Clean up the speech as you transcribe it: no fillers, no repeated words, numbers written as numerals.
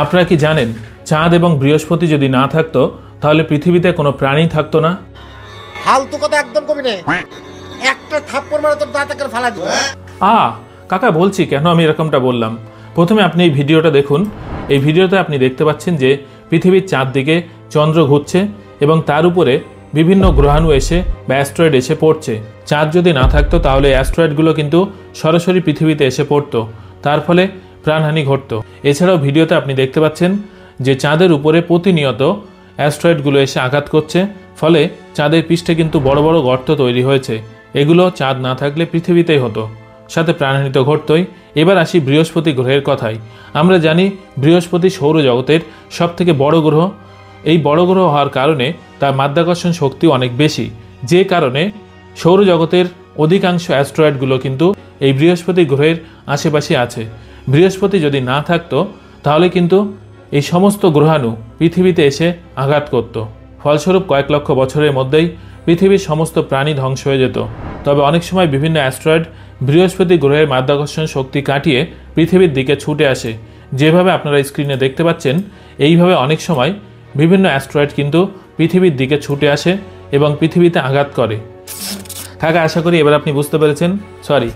আপনারা কি জানেন চাঁদ এবং বৃহস্পতি যদি না থাকতো তাহলে পৃথিবীতে কোনো প্রাণী থাকতো না? ফালতু কথা একদম কবি না, একটা থাপ্পড় মারে তোর দাঁত করে ফালা দিব। কাকা বলছি কেন আমি এরকমটা বললাম। প্রথমে আপনি এই ভিডিওটা দেখুন। এই ভিডিওতে আপনি দেখতে পাচ্ছেন যে পৃথিবীর চারদিকে চন্দ্র ঘুরছে এবং তার উপরে বিভিন্ন গ্রহাণু এসে বা অ্যাস্ট্রয়েড এসে পড়ছে। চাঁদ যদি না থাকতো তাহলে অ্যাস্ট্রয়েডগুলো কিন্তু সরাসরি পৃথিবীতে এসে পড়তো, তার ফলে প্রাণহানি ঘটতো। এছাড়াও ভিডিওতে আপনি দেখতে পাচ্ছেন যে চাঁদের উপরে প্রতিনিয়ত অ্যাস্ট্রয়েডগুলো এসে আঘাত করছে, ফলে চাঁদের পৃষ্ঠে কিন্তু বড় বড় গর্ত তৈরি হয়েছে। এগুলো চাঁদ না থাকলে পৃথিবীতেই হতো, সাথে প্রাণহানি তো ঘটতই। এবার আসি বৃহস্পতি গ্রহের কথায়। আমরা জানি বৃহস্পতি সৌরজগতের সবথেকে বড় গ্রহ। এই বড় গ্রহ হওয়ার কারণে তার মাধ্যাকর্ষণ শক্তি অনেক বেশি, যে কারণে সৌরজগতের অধিকাংশ অ্যাস্ট্রয়েডগুলো কিন্তু এই বৃহস্পতি গ্রহের আশেপাশে আছে। বৃহস্পতি যদি না থাকতো তাহলে কিন্তু এই সমস্ত গ্রহাণু পৃথিবীতে এসে আঘাত করত, ফলস্বরূপ কয়েক লক্ষ বছরের মধ্যেই পৃথিবীর সমস্ত প্রাণী ধ্বংস হয়ে যেত। তবে অনেক সময় বিভিন্ন অ্যাস্ট্রয়েড বৃহস্পতি গ্রহের মাধ্যাকর্ষণ শক্তি কাটিয়ে পৃথিবীর দিকে ছুটে আসে। যেভাবে আপনারা স্ক্রিনে দেখতে পাচ্ছেন, এইভাবে অনেক সময় বিভিন্ন অ্যাস্ট্রয়েড কিন্তু পৃথিবীর দিকে ছুটে আসে এবং পৃথিবীতে আঘাত করে। কাকা আশা করি এবার আপনি বুঝতে পেরেছেন। সরি।